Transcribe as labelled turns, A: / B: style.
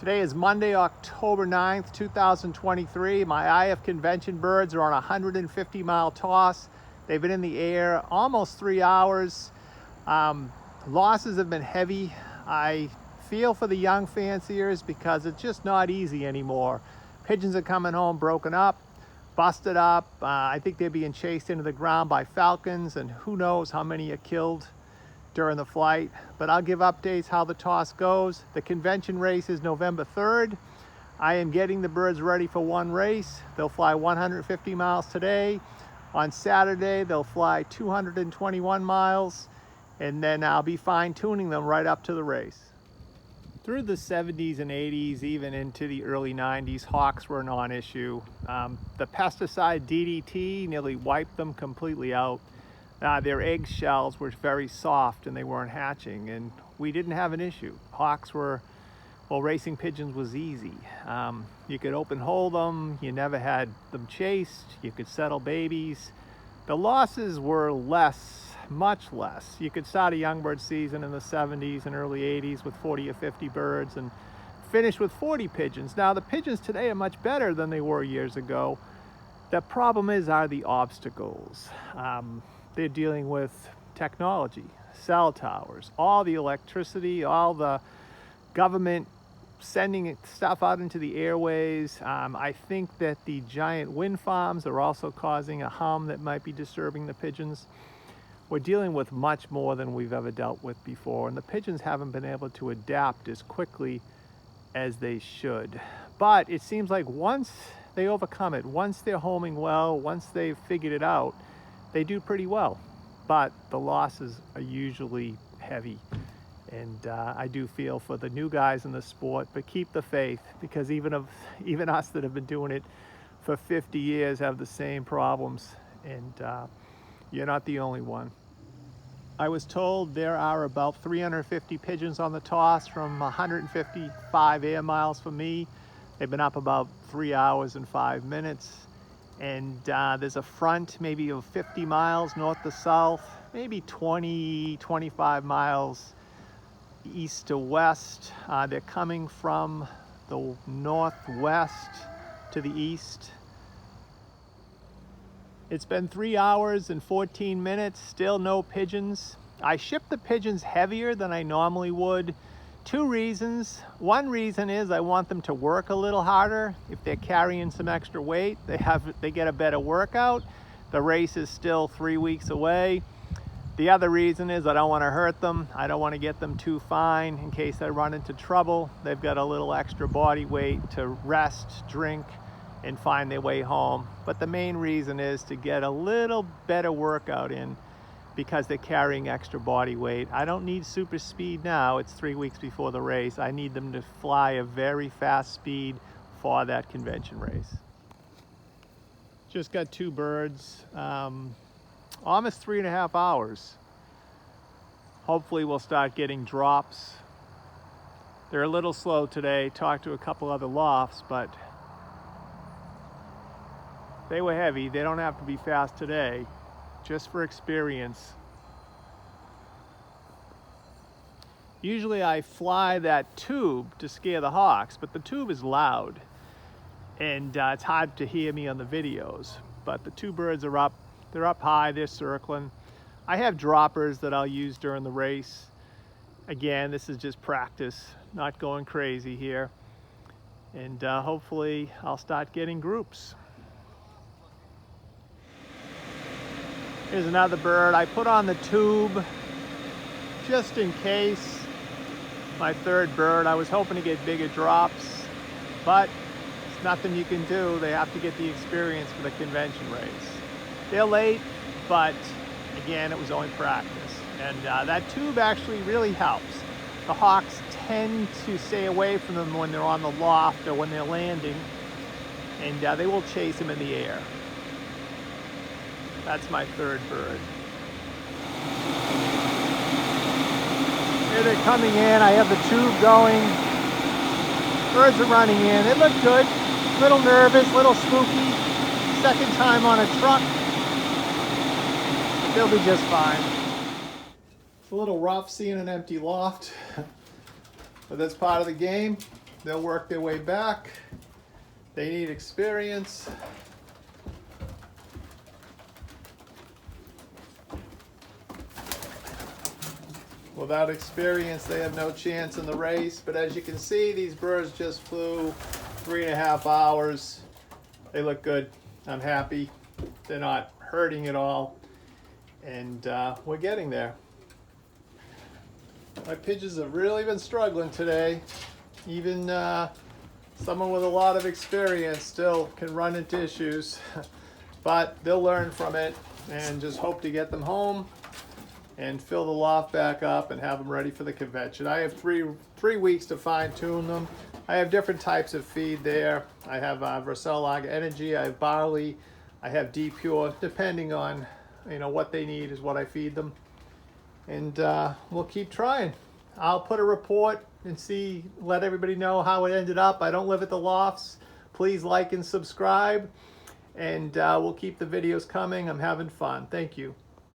A: Today is Monday, October 9th, 2023. My IF convention birds are on a 150-mile toss. They've been in the air almost 3 hours. Losses have been heavy. I feel for the young fanciers because it's just not easy anymore. Pigeons are coming home broken up, busted up. I think they're being chased into the ground by falcons, and who knows how many are killed during the flight. But I'll give updates how the toss goes. The convention race is November 3rd. I am getting the birds ready for one race. They'll fly 150 miles today. On Saturday, they'll fly 221 miles, and then I'll be fine-tuning them right up to the race. Through the 70s and 80s, even into the early 90s, hawks were a non-issue. The pesticide DDT nearly wiped them completely out. Their egg shells were very soft and they weren't hatching, and we didn't have an issue. Hawks were, well, racing pigeons was easy. You could open hold them, you never had them chased, you could settle babies. The losses were less, much less. You could start a young bird season in the 70s and early 80s with 40 or 50 birds and finish with 40 pigeons. Now the pigeons today are much better than they were years ago. The problem are the obstacles. They're dealing with technology, cell towers, all the electricity, all the government sending stuff out into the airways. I think that the giant wind farms are also causing a hum that might be disturbing the pigeons. We're dealing with much more than we've ever dealt with before, and the pigeons haven't been able to adapt as quickly as they should. But it seems like once they overcome it, once they're homing well, once they've figured it out, they do pretty well. But the losses are usually heavy. And I do feel for the new guys in the sport, but keep the faith, because even us that have been doing it for 50 years have the same problems, and you're not the only one. I was told there are about 350 pigeons on the toss from 155 air miles from me. They've been up about 3 hours and 5 minutes. And there's a front maybe of 50 miles north to south, maybe 20, 25 miles east to west. They're coming from the northwest to the east. It's been 3 hours and 14 minutes, still no pigeons. I shipped the pigeons heavier than I normally would. Two reasons. One reason is I want them to work a little harder. If they're carrying some extra weight, they get a better workout. The race is still 3 weeks away. The other reason is I don't want to hurt them. I don't want to get them too fine in case they run into trouble. They've got a little extra body weight to rest, drink, and find their way home. But the main reason is to get a little better workout in, because they're carrying extra body weight. I don't need super speed now. It's 3 weeks before the race. I need them to fly a very fast speed for that convention race. Just got two birds, almost 3.5 hours. Hopefully we'll start getting drops. They're a little slow today. Talked to a couple other lofts, but they were heavy. They don't have to be fast today. Just for experience. Usually I fly that tube to scare the hawks, but the tube is loud and it's hard to hear me on the videos. But the two birds are up, they're up high, they're circling. I have droppers that I'll use during the race. Again, this is just practice, not going crazy here. And hopefully I'll start getting groups. Here's another bird. I put on the tube just in case. My third bird. I was hoping to get bigger drops, but it's nothing you can do. They have to get the experience for the convention race. They're late, but again, it was only practice. And that tube actually really helps. The hawks tend to stay away from them when they're on the loft or when they're landing, and they will chase them in the air. That's my third bird. Here they're coming in. I have the tube going. Birds are running in. It looked good. Little nervous, little spooky. Second time on a truck. They'll be just fine. It's a little rough seeing an empty loft, but that's part of the game. They'll work their way back. They need experience. Without experience, they have no chance in the race. But as you can see, these birds just flew 3.5 hours. They look good. I'm happy. They're not hurting at all. And we're getting there. My pigeons have really been struggling today. Even someone with a lot of experience still can run into issues. But they'll learn from it and just hope to get them home and fill the loft back up and have them ready for the convention. I have three weeks to fine tune them. I have different types of feed there. I have Versailles Energy, I have barley, I have Deep Pure, depending on what they need is what I feed them. And we'll keep trying. I'll put a report and let everybody know how it ended up. I don't live at the lofts. Please like and subscribe, and we'll keep the videos coming. I'm having fun. Thank you.